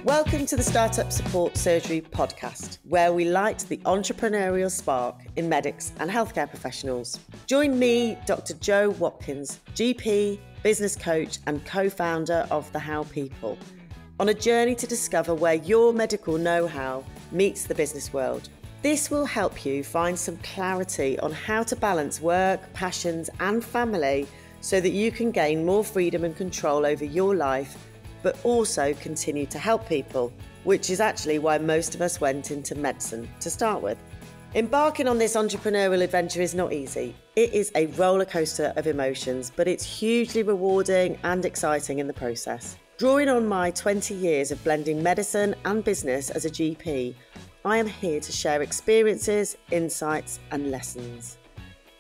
Welcome to the Startup Support Surgery podcast, where we light the entrepreneurial spark in medics and healthcare professionals. Join me, Dr. Jo Watkins, GP, business coach and co-founder of The How People, on a journey to discover where your medical know-how meets the business world. This will help you find some clarity on how to balance work, passions and family so that you can gain more freedom and control over your life, but also continue to help people, which is actually why most of us went into medicine to start with. Embarking on this entrepreneurial adventure is not easy. It is a roller coaster of emotions, but it's hugely rewarding and exciting in the process. Drawing on my 20 years of blending medicine and business as a GP, I am here to share experiences, insights and lessons.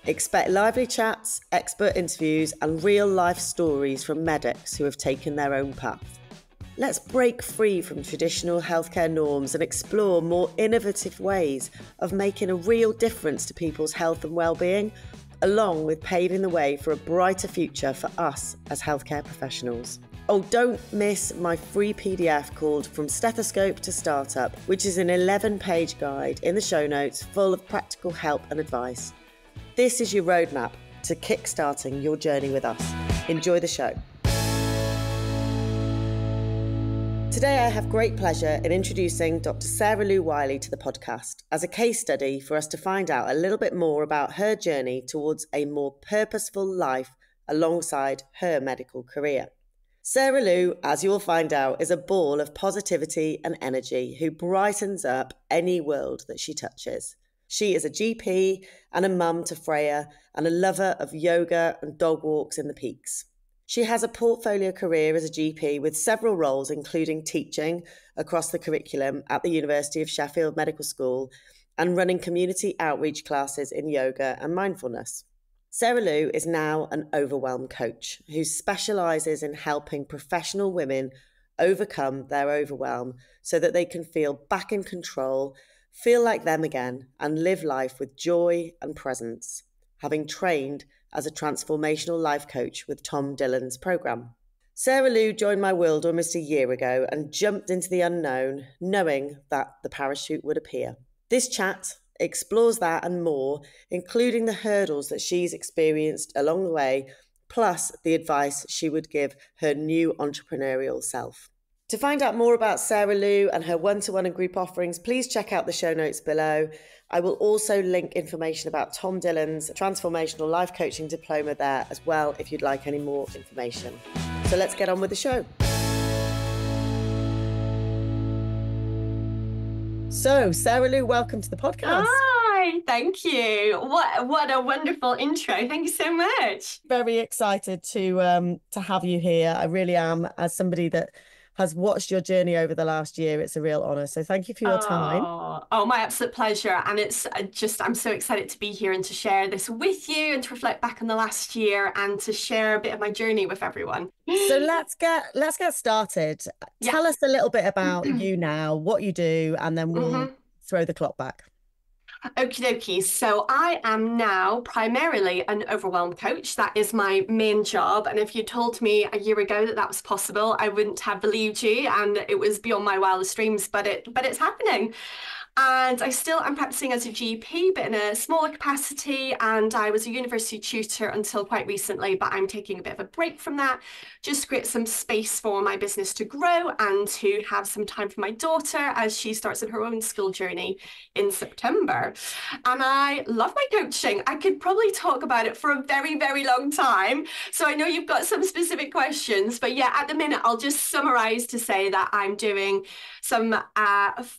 Expect lively chats, expert interviews and real-life stories from medics who have taken their own path. Let's break free from traditional healthcare norms and explore more innovative ways of making a real difference to people's health and well-being, along with paving the way for a brighter future for us as healthcare professionals. Oh, don't miss my free PDF called From Stethoscope to Startup, which is an 11-page guide in the show notes full of practical help and advice. This is your roadmap to kickstarting your journey with us. Enjoy the show. Today I have great pleasure in introducing Dr. Sara Lou Wylie to the podcast as a case study for us to find out a little bit more about her journey towards a more purposeful life alongside her medical career. Sara Lou, as you'll find out, is a ball of positivity and energy who brightens up any world that she touches. She is a GP and a mum to Freya and a lover of yoga and dog walks in the peaks. She has a portfolio career as a GP with several roles, including teaching across the curriculum at the University of Sheffield Medical School and running community outreach classes in yoga and mindfulness. Sara Lou is now an Overwhelm Coach who specialises in helping professional women overcome their overwhelm so that they can feel back in control, feel like them again, and live life with joy and presence, having trained as a Transformational Life Coach with Tom Dillon's programme. Sara Lou joined my world almost a year ago and jumped into the unknown, knowing that the parachute would appear. This chat explores that and more, including the hurdles that she's experienced along the way, plus the advice she would give her new entrepreneurial self. To find out more about Sara Lou and her one-to-one and group offerings, please check out the show notes below. I will also link information about Tom Dillon's Transformational Life Coaching Diploma there as well if you'd like any more information. So let's get on with the show. So, Sara Lou, welcome to the podcast. Hi, thank you. What a wonderful intro. Thank you so much. Very excited to have you here. I really am, as somebody that has watched your journey over the last year. It's a real honour. So thank you for your time. Oh, my absolute pleasure. And it's I'm so excited to be here and to share this with you and to reflect back on the last year and to share a bit of my journey with everyone. So let's get started. Yeah. Tell us a little bit about you now, what you do, and then we'll throw the clock back. Okie dokie. So I am now primarily an Overwhelm Coach. That is my main job. And if you told me a year ago that that was possible, I wouldn't have believed you. And it was beyond my wildest dreams, but it's happening. And I still am practicing as a GP, but in a smaller capacity. And I was a university tutor until quite recently, but I'm taking a bit of a break from that, just to create some space for my business to grow and to have some time for my daughter as she starts on her own school journey in September. And I love my coaching. I could probably talk about it for a very, very long time. So I know you've got some specific questions, but yeah, at the minute, I'll just summarize to say that I'm doing some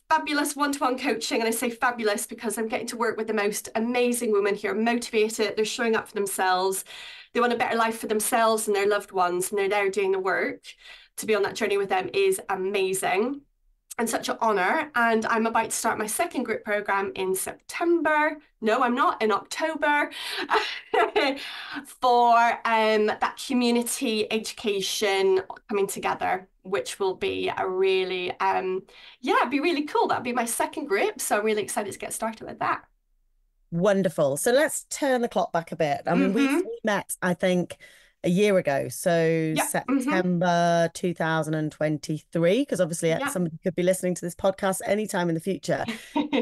fabulous one-to-one coaching. And I say fabulous because I'm getting to work with the most amazing women who are motivated. They're showing up for themselves. They want a better life for themselves and their loved ones, and they're there doing the work. To be on that journey with them is amazing and such an honor. And I'm about to start my second group program in September. No, I'm not, in October, for that community education coming together, which will be a really, it'd be really cool. That'll be my second group. So I'm really excited to get started with that. Wonderful. So let's turn the clock back a bit. I mean, we met, I think, a year ago. So Yeah. September 2023, because obviously Yeah. somebody could be listening to this podcast anytime in the future.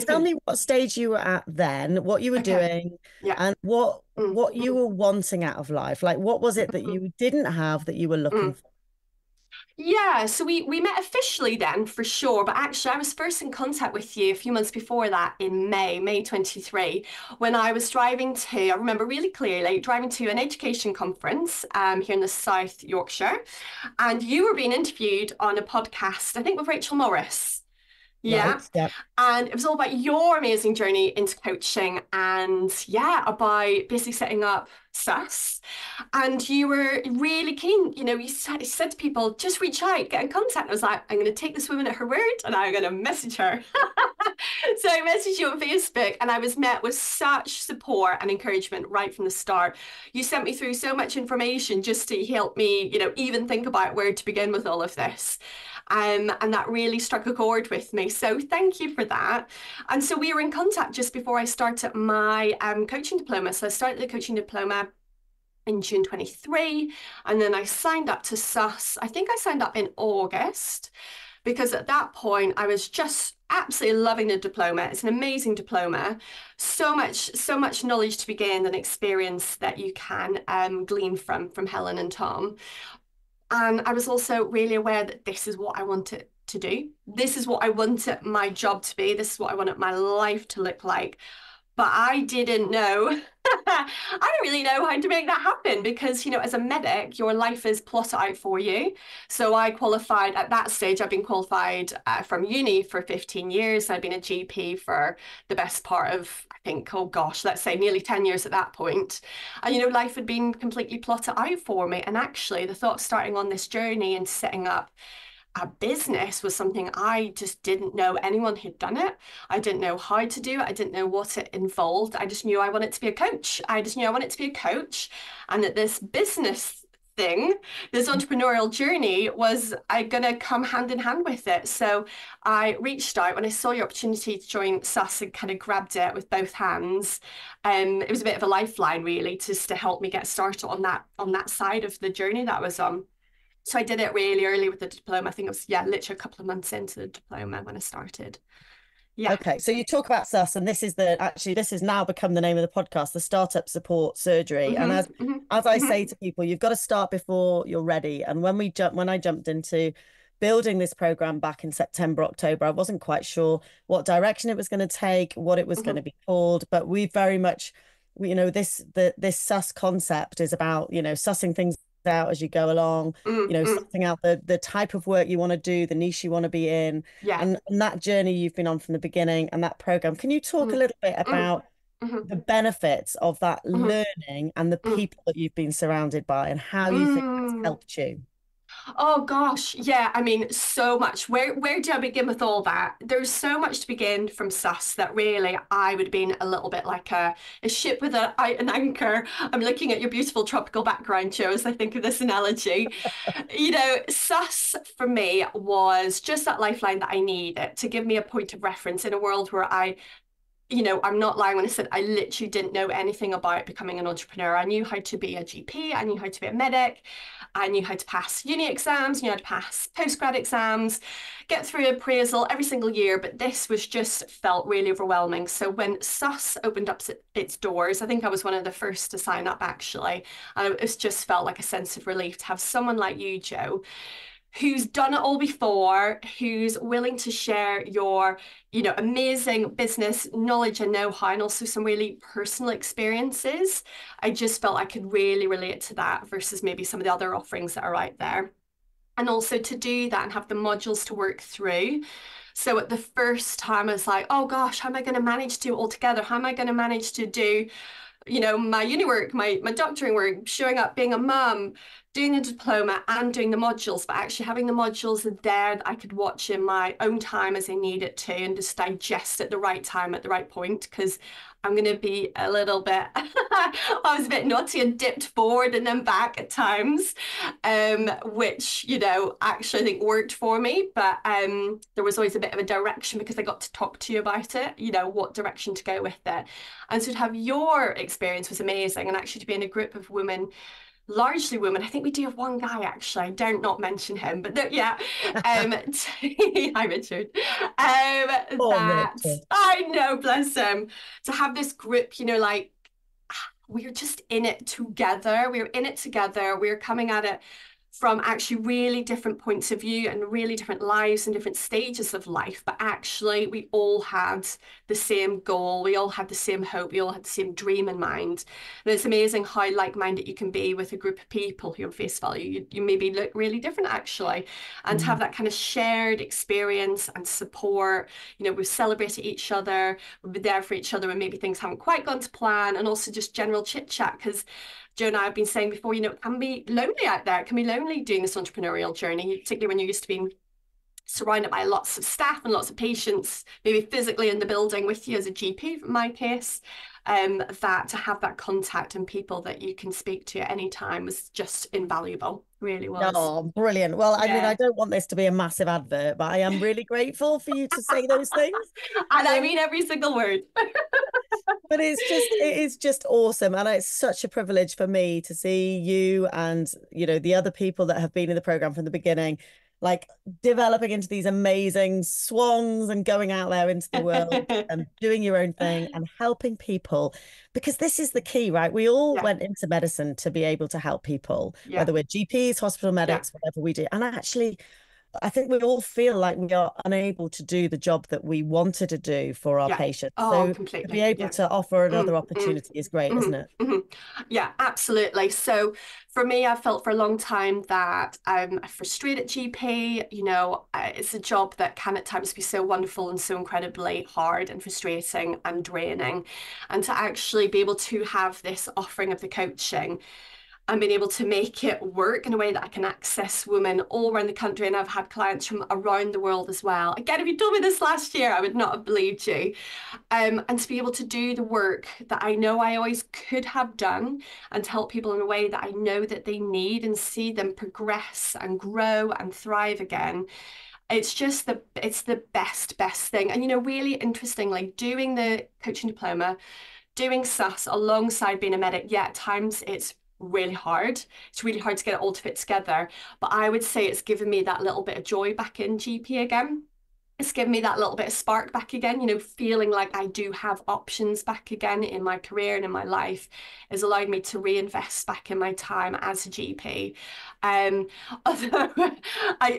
Tell me what stage you were at then, what you were Okay. doing, Yeah. and what you Mm. were wanting out of life. Like, what was it that Mm. you didn't have that you were looking Mm. for? Yeah, so we met officially then for sure, but actually I was first in contact with you a few months before that in May 23, when I was driving to, I remember really clearly, driving to an education conference here in the South Yorkshire, and you were being interviewed on a podcast, I think with Rachel Morris. Yeah. Right. Yeah. And it was all about your amazing journey into coaching and yeah, about basically setting up SUS. And you were really keen, you said to people, just reach out, get in contact. I was like, I'm going to take this woman at her word and I'm going to message her. So I messaged you on Facebook and I was met with such support and encouragement right from the start. You sent me through so much information just to help me, even think about where to begin with all of this. And that really struck a chord with me. So thank you for that. And so we were in contact just before I started my coaching diploma. So I started the coaching diploma in June 23, and then I signed up to SUS. I think I signed up in August because at that point I was just absolutely loving the diploma. It's an amazing diploma. So much knowledge to be gained and experience that you can glean from Helen and Tom. And I was also really aware that this is what I wanted to do. This is what I wanted my job to be. This is what I wanted my life to look like. But I didn't know. I don't really know how to make that happen because, as a medic, your life is plotted out for you. So I qualified at that stage. I've been qualified from uni for 15 years. I've been a GP for the best part of, I think, oh gosh, let's say nearly 10 years at that point. And, life had been completely plotted out for me. And actually, the thought of starting on this journey and setting up a business was something I just didn't know anyone had done it. I didn't know how to do it. I didn't know what it involved. I just knew I wanted to be a coach. I just knew I wanted to be a coach and that this business thing, this entrepreneurial journey was going to come hand in hand with it. So I reached out when I saw your opportunity to join SUS and kind of grabbed it with both hands. It was a bit of a lifeline really just to help me get started on that side of the journey that I was on. So I did it really early with the diploma. I think it was, literally a couple of months into the diploma when I started. Yeah. Okay, so you talk about SUS, and this has now become the name of the podcast, the Startup Support Surgery. And as I say to people, you've got to start before you're ready. And when I jumped into building this program back in September, October, I wasn't quite sure what direction it was going to take, what it was going to be called, but we very much, this SUS concept is about, sussing things out as you go along, sorting out the type of work you want to do, the niche you want to be in, and that journey you've been on from the beginning and that program. Can you talk a little bit about the benefits of that learning and the people that you've been surrounded by and how you think that's helped you? Oh gosh, yeah. I mean, so much. Where do I begin with all that? There's so much to begin from SUS that really I would have been a little bit like a ship with an anchor. I'm looking at your beautiful tropical background, Joe, as I think of this analogy. SUS for me was just that lifeline that I needed to give me a point of reference in a world where I'm not lying when I said I literally didn't know anything about becoming an entrepreneur. I knew how to be a GP, I knew how to be a medic, I knew how to pass uni exams, knew how to pass postgrad exams, get through appraisal every single year, but this was just felt really overwhelming. So when SUS opened up its doors, I think I was one of the first to sign up actually, and it just felt like a sense of relief to have someone like you, Joe, who's done it all before, who's willing to share your, amazing business knowledge and know-how, and also some really personal experiences. I just felt I could really relate to that versus maybe some of the other offerings that are out there. And also to do that and have the modules to work through. So at the first time, I was like, oh gosh, how am I going to manage to do it all together? How am I going to manage to do my uni work, my doctoring work, showing up, being a mum, doing the diploma and doing the modules, but actually having the modules there that I could watch in my own time as I need it to and just digest at the right time, at the right point, because I'm going to be a little bit, I was a bit naughty and dipped forward and then back at times, which, actually I think worked for me, but there was always a bit of a direction because I got to talk to you about it, what direction to go with it. And so to have your experience was amazing, and actually to be in a group of women largely women. I think we do have one guy actually. I dare not mention him, but yeah. Hi Richard. Oh, That Richard. I know, bless him. To have this group, like we're just in it together. We're in it together. We're coming at it from actually really different points of view and really different lives and different stages of life. But actually, we all had the same goal. We all had the same hope. We all had the same dream in mind. And it's amazing how like-minded you can be with a group of people who, on face value, you maybe look really different actually. And to have that kind of shared experience and support, we've celebrated each other, we've been there for each other when maybe things haven't quite gone to plan, and also just general chit chat. Because Joe and I have been saying before, it can be lonely out there. It can be lonely doing this entrepreneurial journey, particularly when you're used to being surrounded by lots of staff and lots of patients, maybe physically in the building with you as a GP, in my case. That to have that contact and people that you can speak to at any time was just invaluable. Really was. Oh, brilliant. Well, I mean, Yeah. I don't want this to be a massive advert, but I am really grateful for you to say those things. And I mean every single word. But it is just awesome. And it's such a privilege for me to see you and, the other people that have been in the program from the beginning, like developing into these amazing swans and going out there into the world and doing your own thing and helping people, because this is the key, right? We all went into medicine to be able to help people, whether we're GPs, hospital medics, whatever we do. And actually, I think we all feel like we are unable to do the job that we wanted to do for our patients. Oh, So completely. to be able to offer another opportunity is great, isn't it? Yeah, absolutely. So for me, I felt for a long time that I'm a frustrated GP. It's a job that can at times be so wonderful and so incredibly hard and frustrating and draining. And to actually be able to have this offering of the coaching and being able to make it work in a way that I can access women all around the country. And I've had clients from around the world as well. Again, if you told me this last year, I would not have believed you. And to be able to do the work that I know I always could have done and to help people in a way that I know that they need and see them progress and grow and thrive again. It's just it's the best thing. And, really interestingly, doing the coaching diploma, doing SAS alongside being a medic, at times it's really hard. It's really hard to get it all to fit together. But I would say it's given me that little bit of joy back in GP again. It's given me that little bit of spark back again, feeling like I do have options back again in my career and in my life has allowed me to reinvest back in my time as a GP. Although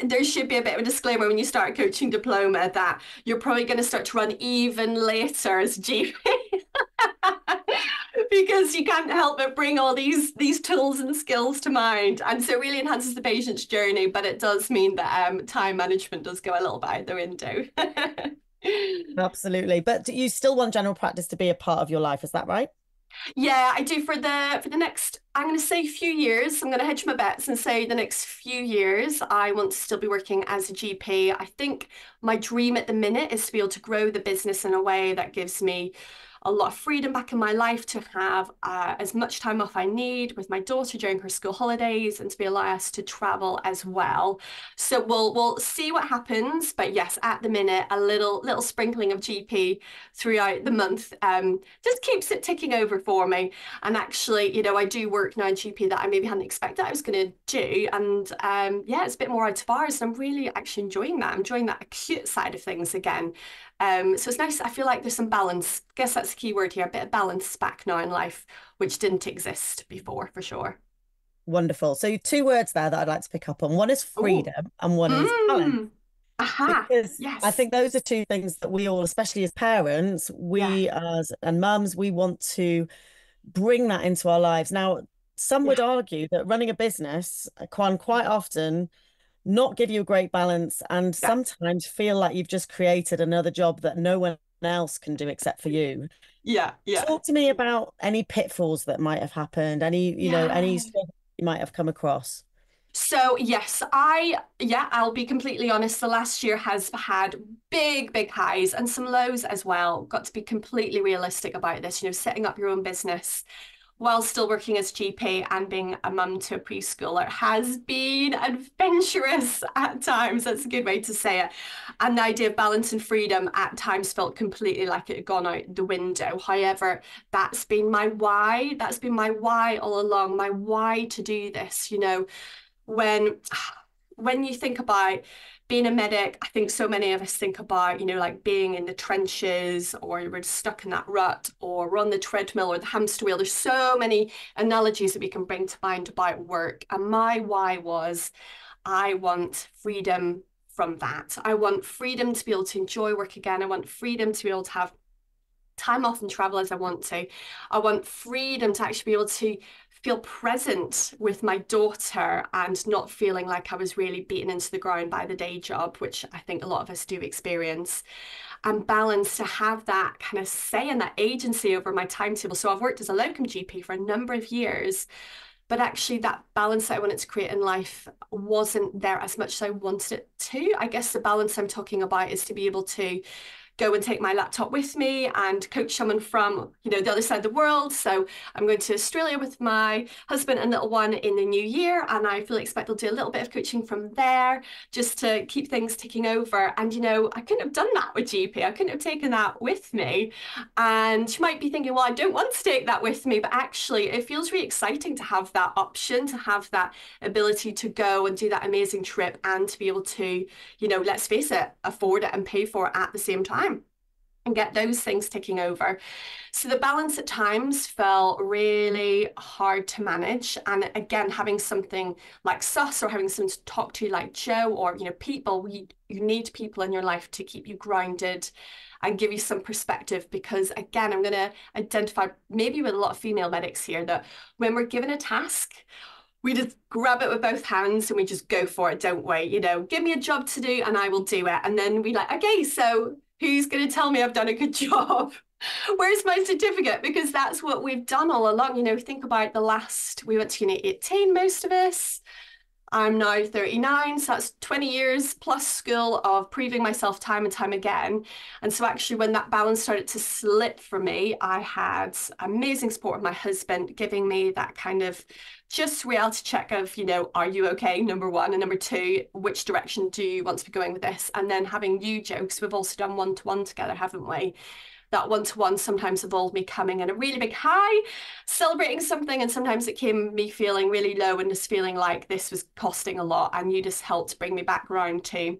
there should be a bit of a disclaimer when you start a coaching diploma that you're probably going to start to run even later as a GP. Because you can't help but bring all these tools and skills to mind, and so it really enhances the patient's journey, but it does mean that time management does go a little bit out the window. Absolutely. But do you still want general practice to be a part of your life? Is that right? Yeah, I do for the next, I'm going to say few years. I'm going to hedge my bets and say the next few years, I want to still be working as a GP. I think my dream at the minute is to be able to grow the business in a way that gives me a lot of freedom back in my life to have as much time off I need with my daughter during her school holidays and to be allowed us to travel as well. So we'll see what happens. But yes, at the minute, a little sprinkling of GP throughout the month just keeps it ticking over for me. And actually, I do work now in GP that I maybe hadn't expected I was going to do. And it's a bit more out of hours. And I'm really actually enjoying that. I'm enjoying that acute side of things again. So it's nice. I feel like there's some balance. I guess that's the key word here, a bit of balance back now in life, which didn't exist before, for sure. Wonderful. So 2 words there that I'd like to pick up on. One is Oh, freedom and one is balance. aha, Because I yes, think those are 2 things that we all, especially as parents, yeah, we as and mums, we want to bring that into our lives. Now, some yeah, would argue that running a business can quite often not give you a great balance and yeah, sometimes feel like you've just created another job that no one else can do except for you. yeah, yeah, Talk to me about any pitfalls that might have happened, any yeah. struggles you might have come across. So yes, I'll be completely honest. The last year has had big highs and some lows as well. Got to be completely realistic about this. Setting up your own business while still working as GP and being a mum to a preschooler has been adventurous at times. That's a good way to say it. And the idea of balance and freedom at times felt completely like it had gone out the window. However, that's been my why. That's been my why all along, my why to do this. You know, when you think about being a medic, I think so many of us think about, you know, like being in the trenches, or we're stuck in that rut, or we're on the treadmill or the hamster wheel. There's so many analogies that we can bring to mind about work. And my why was, I want freedom from that. I want freedom to be able to enjoy work again. I want freedom to be able to have time off and travel as I want to. I want freedom to actually be able to feel present with my daughter and not feeling like I was really beaten into the ground by the day job, which I think a lot of us do experience. And balance, to have that kind of say and that agency over my timetable. So I've worked as a locum GP for a number of years, but actually that balance that I wanted to create in life wasn't there as much as I wanted it to. I guess the balance I'm talking about is to be able to go and take my laptop with me and coach someone from, you know, the other side of the world. So I'm going to Australia with my husband and little one in the new year, and I fully expect I'll do a little bit of coaching from there just to keep things ticking over. And, you know, I couldn't have done that with GP. I couldn't have taken that with me. And you might be thinking, well, I don't want to take that with me, but actually it feels really exciting to have that option, to have that ability to go and do that amazing trip and to be able to, you know, let's face it, afford it and pay for it at the same time and get those things ticking over. So the balance at times felt really hard to manage. And again, having something like Sus, or having someone to talk to like Joe, or, you know, people, you need people in your life to keep you grounded and give you some perspective. Because again, I'm going to identify maybe with a lot of female medics here that when we're given a task, we just grab it with both hands and we just go for it, don't we? You know, give me a job to do and I will do it. And then we like, okay, so who's going to tell me I've done a good job? Where's my certificate? Because that's what we've done all along. You know, think about we went to uni at 18, most of us. I'm now 39, so that's 20 years plus school of proving myself time and time again. And so actually when that balance started to slip for me, I had amazing support of my husband giving me that kind of just reality check of, you know, are you okay? Number one. And number two, which direction do you want to be going with this? And then having you, Joe, because we've also done one-to-one together, haven't we? That one-to-one sometimes involved me coming in a really big high, celebrating something, and sometimes it came me feeling really low and just feeling like this was costing a lot, and you just helped bring me back around to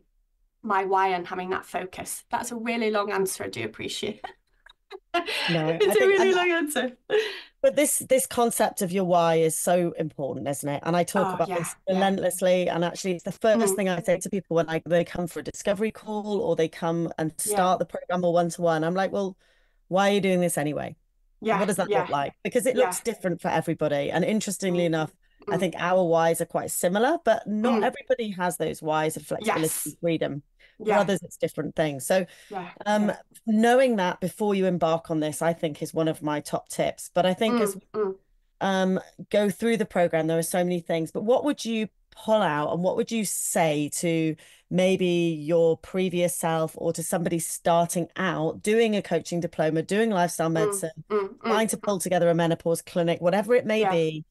my why and having that focus. That's a really long answer. I do appreciate it. No, It's a really long answer. But this concept of your why is so important, isn't it? And I talk about this relentlessly. And actually, it's the first thing I say to people when they come for a discovery call or they come and start the program or one-to-one. I'm like, well, why are you doing this anyway? What does that look like? Because it looks different for everybody. And interestingly enough, I think our whys are quite similar, but not everybody has those whys of flexibility and freedom. For others, it's different things. So knowing that before you embark on this, I think is one of my top tips. But I think as we go through the program, there are so many things. But what would you pull out and what would you say to maybe your previous self or to somebody starting out doing a coaching diploma, doing lifestyle medicine, trying to pull together a menopause clinic, whatever it may be,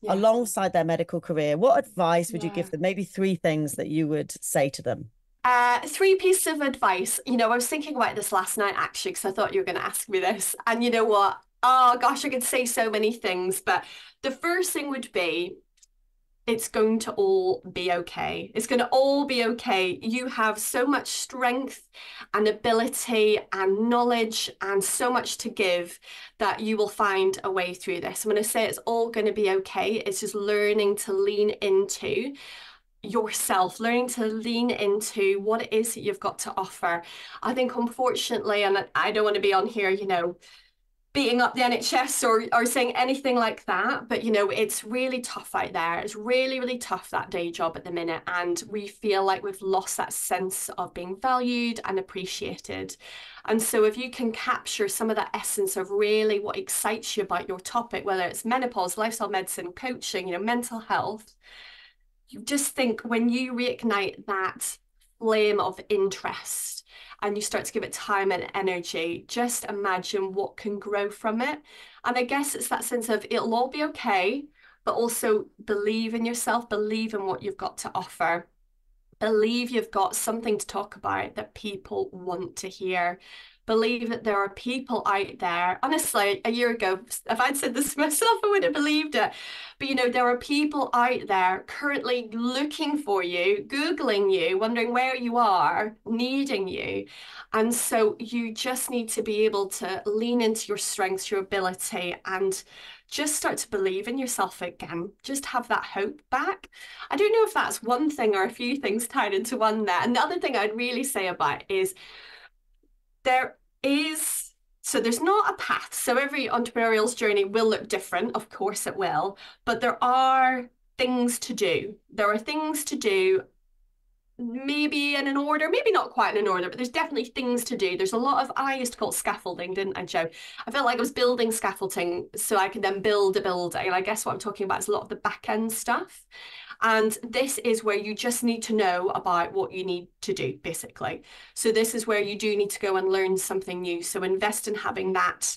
alongside their medical career? What advice would you give them? Maybe 3 things that you would say to them. 3 pieces of advice. You know, I was thinking about this last night, actually, because I thought you were going to ask me this. And you know what? Oh, gosh, I could say so many things. But the first thing would be, it's going to all be okay. It's going to all be okay. You have so much strength and ability and knowledge and so much to give that you will find a way through this. When I say it's all going to be okay, it's just learning to lean into yourself, learning to lean into what it is that you've got to offer. I think, unfortunately, and I don't want to be on here, you know, beating up the NHS or saying anything like that, but, you know, it's really tough out there. It's really, really tough, that day job at the minute. And we feel like we've lost that sense of being valued and appreciated. And so if you can capture some of that essence of really what excites you about your topic, whether it's menopause, lifestyle medicine, coaching, you know, mental health, you just think when you reignite that flame of interest and you start to give it time and energy, just imagine what can grow from it. And I guess it's that sense of it'll all be okay, but also believe in yourself, believe in what you've got to offer. Believe you've got something to talk about that people want to hear. Believe that there are people out there. Honestly, a year ago, if I'd said this to myself, I wouldn't have believed it. But there are people out there currently looking for you, Googling you, wondering where you are, needing you. And so you just need to be able to lean into your strengths, your ability, and just start to believe in yourself again. Just have that hope back. I don't know if that's one thing or a few things tied into one there. And the other thing I'd really say about is there's not a path. So every entrepreneurial's journey will look different. Of course it will. But there are things to do. There are things to do, maybe in an order, maybe not quite in an order, but there's definitely things to do. There's a lot of, I used to call it scaffolding, didn't I, Joe? I felt like I was building scaffolding so I could then build a building. And I guess what I'm talking about is a lot of the back end stuff. And this is where you just need to know about what you need to do, basically. So this is where you do need to go and learn something new. So invest in having that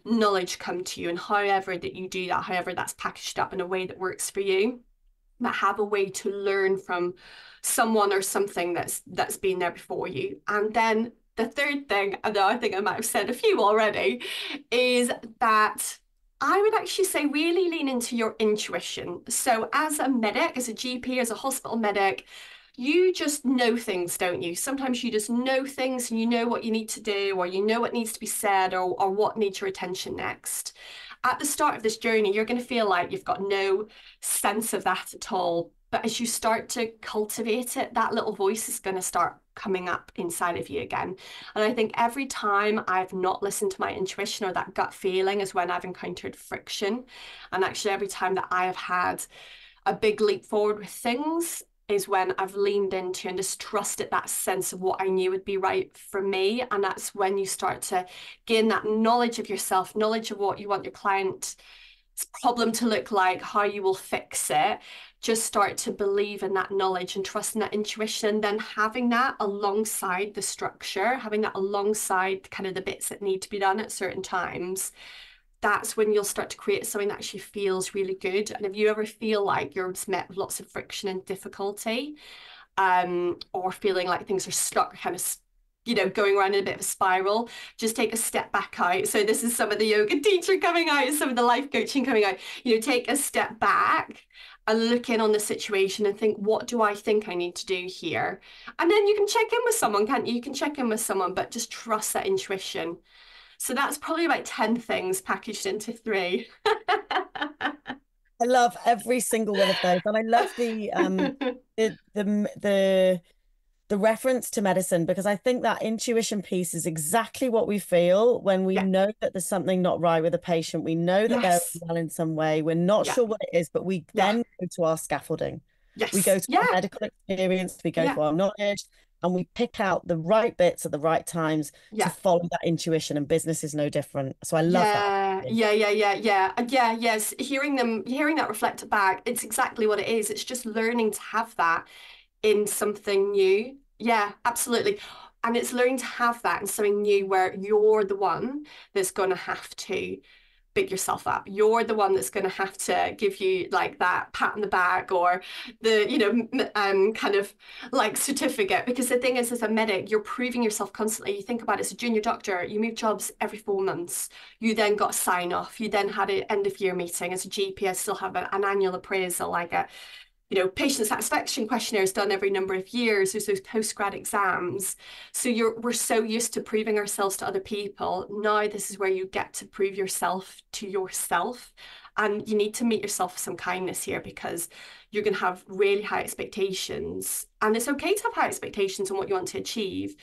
knowledge come to you, and however that you do that, however that's packaged up in a way that works for you, but have a way to learn from someone or something that's been there before you. And then the third thing, although I think I might have said a few already, is that I would actually say really lean into your intuition. So as a medic, as a GP, as a hospital medic, you just know things, don't you? Sometimes you just know things and you know what you need to do, or you know what needs to be said, or what needs your attention next. At the start of this journey, you're going to feel like you've got no sense of that at all. But as you start to cultivate it, that little voice is going to start coming up inside of you again. And I think every time I've not listened to my intuition or that gut feeling is when I've encountered friction. And actually every time that I have had a big leap forward with things is when I've leaned into and just trusted that sense of what I knew would be right for me. And that's when you start to gain that knowledge of yourself, knowledge of what you want your client's problem to look like, how you will fix it. Just start to believe in that knowledge and trust in that intuition, then having that alongside the structure, having that alongside kind of the bits that need to be done at certain times. That's when you'll start to create something that actually feels really good. And if you ever feel like you're met with lots of friction and difficulty, or feeling like things are stuck, kind of going around in a bit of a spiral, just take a step back out. So this is some of the yoga teacher coming out, some of the life coaching coming out. Take a step back and look in on the situation and think, what do I think I need to do here? And then you can check in with someone, can't you? You can check in with someone, but just trust that intuition. So that's probably about 10 things packaged into 3. I love every single one of those. And I love the reference to medicine, because I think that intuition piece is exactly what we feel when we know that there's something not right with a patient. We know that they're well in some way. We're not sure what it is, but we then go to our scaffolding. We go to our medical experience, we go to our knowledge, and we pick out the right bits at the right times to follow that intuition, and business is no different. So I love that. Yes. Hearing that reflected back, it's exactly what it is. It's just learning to have that in something new. Yeah, absolutely. And it's learning to have that in something new where you're the one that's going to have to big yourself up. You're the one that's going to have to give you like that pat on the back, or the kind of like certificate. Because the thing is, as a medic, you're proving yourself constantly. You think about it, as a junior doctor, you move jobs every 4 months. You then got a sign off. You then had an end of year meeting. As a GP, I still have an annual appraisal, like a patient satisfaction questionnaires done every number of years. There's those post-grad exams. So we're so used to proving ourselves to other people. Now this is where you get to prove yourself to yourself. And you need to meet yourself with some kindness here, because you're going to have really high expectations. And it's okay to have high expectations on what you want to achieve,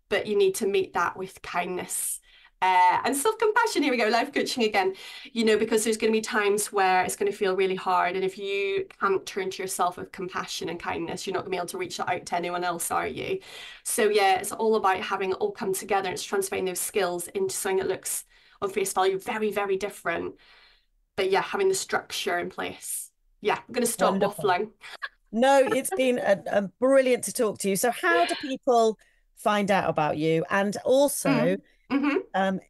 but you need to meet that with kindness. And self-compassion. Here we go, life coaching again, because there's going to be times where it's going to feel really hard. And if you can't turn to yourself with compassion and kindness, you're not going to be able to reach out to anyone else, are you? So it's all about having it all come together. It's transferring those skills into something that looks on face value very, very different. But having the structure in place. I'm going to stop waffling. No, it's been a brilliant to talk to you. So how do people find out about you? And also, Mm. hmm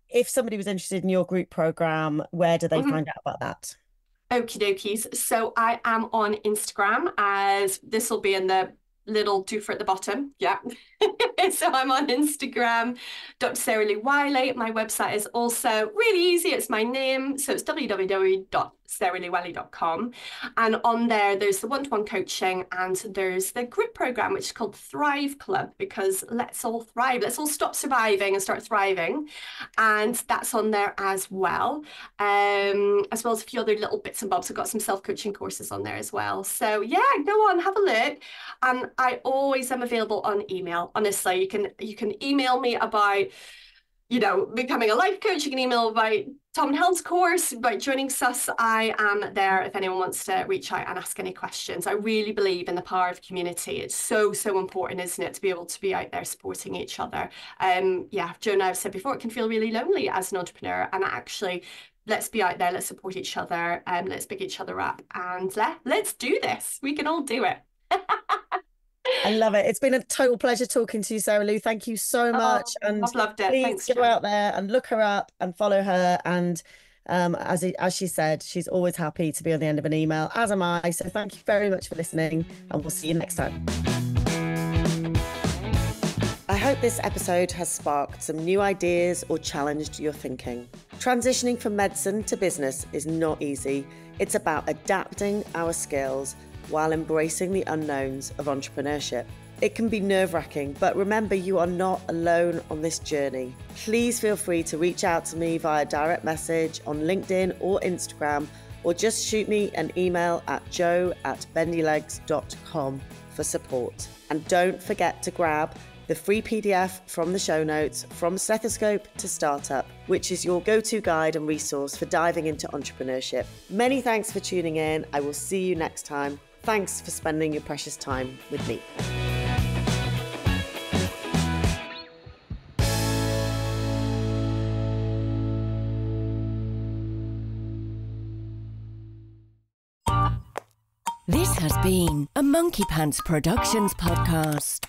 if somebody was interested in your group program, where do they hmm find out about that? Okie dokies. So I am on Instagram, as this will be in the little doofer at the bottom. Yeah. So I'm on Instagram, Dr. Sara Lou Wylie. My website is also really easy. It's my name. So it's www.saralouwylie.com. And on there, there's the one-to-one coaching and there's the group program, which is called Thrive Club, because let's all thrive. Let's all stop surviving and start thriving. And that's on there as well as a few other little bits and bobs. I've got some self-coaching courses on there as well. So yeah, go on, have a look. And I always am available on email. Honestly, you can email me about, becoming a life coach. You can email about Tom Dillon's course, about joining SUS. I am there if anyone wants to reach out and ask any questions. I really believe in the power of community. It's so, so important, isn't it, to be able to be out there supporting each other. Yeah, Joe and I have said before, it can feel really lonely as an entrepreneur. And actually, let's be out there, let's support each other, let's pick each other up, and let's do this. We can all do it. I love it. It's been a total pleasure talking to you, Sara Lou. Thank you so much. Oh, And I've loved it. please Thanks, go Joe. out there and look her up and follow her. And as she said, she's always happy to be on the end of an email, as am I. So thank you very much for listening, and we'll see you next time. I hope this episode has sparked some new ideas or challenged your thinking. Transitioning from medicine to business is not easy. It's about adapting our skills while embracing the unknowns of entrepreneurship. It can be nerve-wracking, but remember, you are not alone on this journey. Please feel free to reach out to me via direct message on LinkedIn or Instagram, or just shoot me an email at joe@bendylegs.com for support. And don't forget to grab the free PDF from the show notes, From Stethoscope to Startup, which is your go-to guide and resource for diving into entrepreneurship. Many thanks for tuning in. I will see you next time. Thanks for spending your precious time with me. This has been a Monkey Pants Productions podcast.